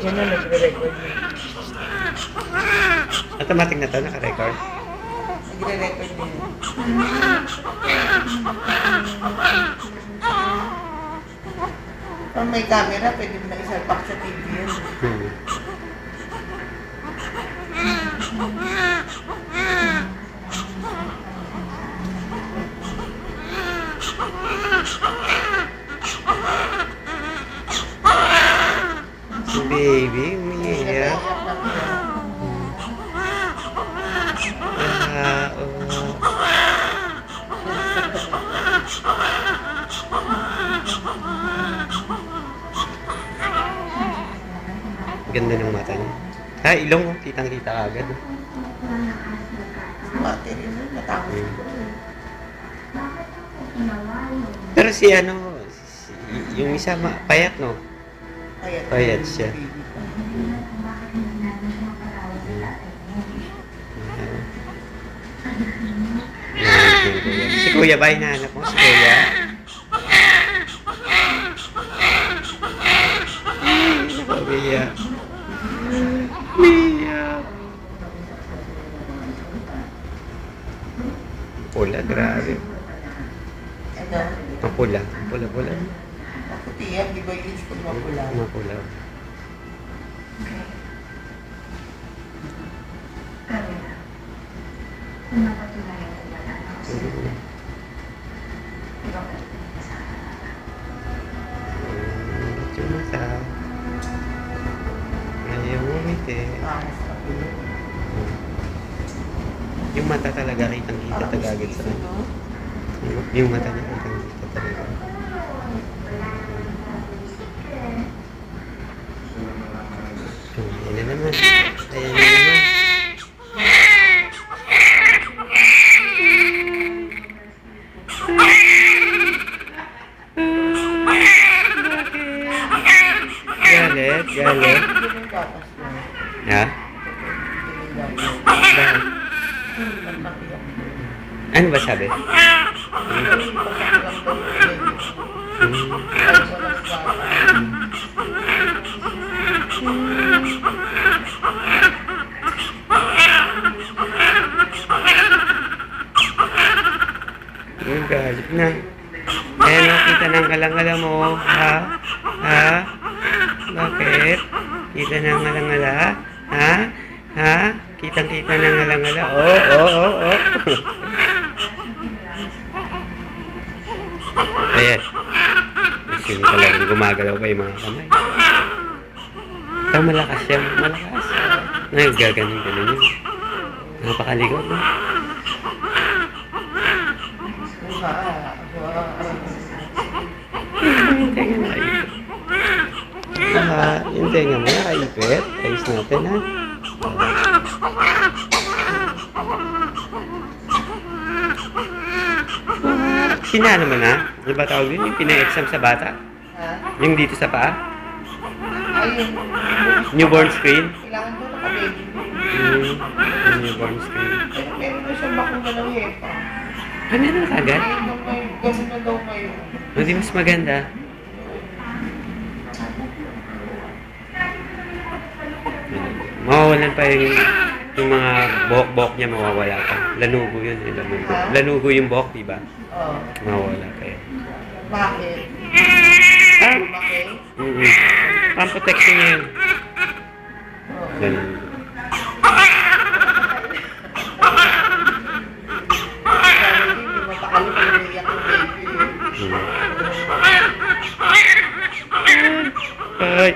Yan na, nagre-record niya. Automatic na to, naka-record. Nagre-record niya. Kung may camera, pwede mo na isalpak sa TV yun. Baby, umiiyak. Ganda ng mata niya. Ilong mo. Kitang-kita ka agad. Mati rin mo, natakot ko. Pero si yung isa payat, no? Payat siya. Si Kuya ba? Hinahanap mo si Kuya? Mia. Mia. Pula, grabe. Ano? Mapula. Pula. Maputi yan, di ba yung pag mapula? Mapula. Mata. Ayaw umiti. Yung mata talaga kitang-kita tagagad sa kanya. Yung mata niya kitang-kita talaga. Ayan na naman. Ayan na naman. Galit. Ha? Bakit? Ano ba sabi? Galit na. Ayan, nakita ng kalangala mo. Ha? Bakit? Kita ng alangala? Ha? Kitang-kita ng alangala? Oo. Ayan. Kasi talagang gumagalaw pa yung mga kamay. Pero malakas siya. Malakas. Nagaganon yun. Napakalikot, no? Yung tenga mo, nakaipit. Ayos natin, ha? Sinano mo na? Ano ba tawag yun? Yung pina-exam sa bata? Yung dito sa paa? Ayun. Newborn screen? Kailangan ko naka-baby. Newborn screen. Pero meron siyang bakuna ng hepa. Meron ka agad? Ganun na daw kayo. Hindi mas maganda. Mawawalan pa yung mga buhok-buhok niya, mawawala pa. Lanugo yun, lanugo. Lanugo yung buhok, diba? Oo. Mawawala pa yun. Bakit? Bakit? Pang-protection niya yun. Ganun. Ay.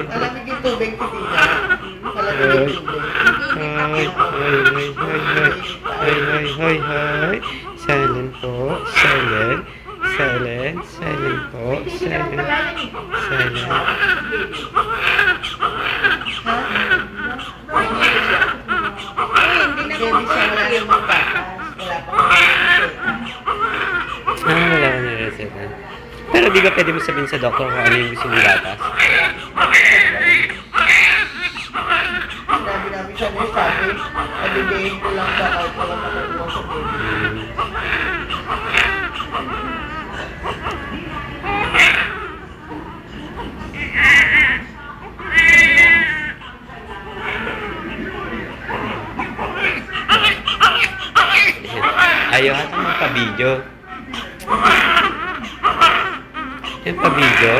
Malamig yung tubig, Titina. Malamig yung tubig. Ay. Silent po. Silent po. Silent. Hindi siya wala namang patas. Wala pang Wala ka na reseta. Pero di ba pwede mo sabihin sa doktor kung ano yung gusto mong gatas? Sinabi namin siya na sabi, pabibigyan ko lang ba kahit wala makakuha sa baby. kayo, ha? Magpa-video. Yan pa-video.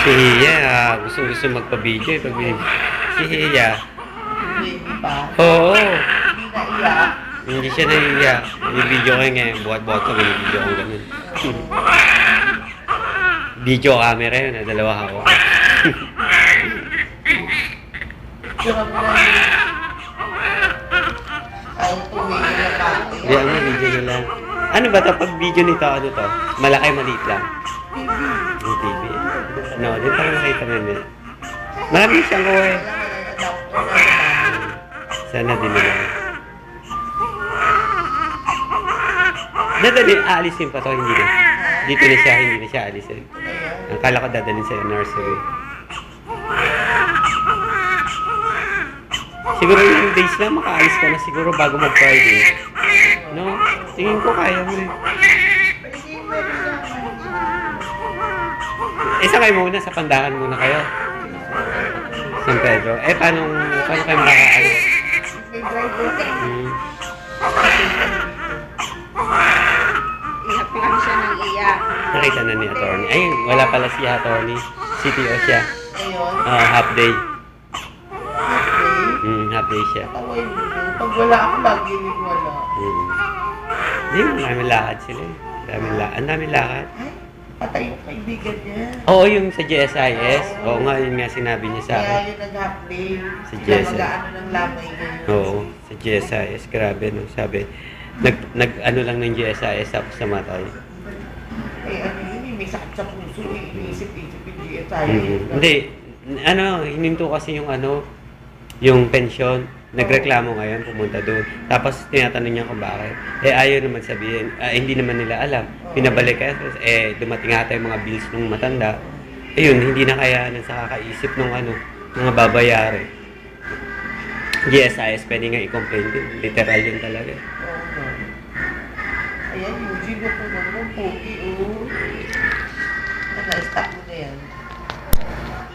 Si Hiya, gusto magpa-video. Si Hiya. Baby pa. Oo. Hindi naiyak. Hindi siya nahiya. Video ko ngayon. Buhat-buhat ko. Video ko ganun. Video camera yun. Dalawa ako. Sira mo na yun. Ayaw tumigil na pa. Hindi, ano, video nyo lang. Ano ba ito? Pag video nito, ano to? Malaki, maliit lang. Yung TV. Ano, din tayo nakita namin. Marami siyang kuha eh. Sana din nila. Dadalhin, aalisin pa to, hindi na. Dito na siya, hindi na siya aalisin. Akala ko dadalhin sa nursery. Siguro yung days lang, makaalis ka na siguro bago mag-Friday. No? Tingin ko kaya mo eh. Isa kayo muna, sa Pandakan muna kayo. San Pedro. Paano kayo makakaano? Iyak pa kami siya ng iyak. Nakita na ni attorney. Ay, wala pala si attorney. CTO siya. Ayun. Half day. Okay. Half day siya. Taway mo. Pag wala ako, magilig wala. Hindi, maraming lakad sila eh. Ang daming lakad. Ay, patay yung kaibigan niya. Oo, yung sa GSIS. Oo nga, yun nga sinabi niya sa Kaya akin. yung nag-half day. Si Sila Jessa. mag-aano ng lamay ngayon. Oo, sa GSIS. Grabe, no? Sabi, ano lang ng GSIS tapos namatay. Ano yun, may sakit sa puso. Iniisip-isip yung GSI. Hindi, hininto kasi yung pensyon. Nagreklamo ngayon, pumunta doon. Tapos tinatanong niya kung bakit. Ayaw naman sabihin, hindi naman nila alam. Pinabalik ka, dumating ata yung mga bills ng matanda. Ayun, hindi na kayanan sa kakaisip ng mga babayari. GSIS, pwede nga i-complain din. Literal yun talaga. Ayan, Eugene, yung puno mo, pogi, oh. Na-stop mo na yan.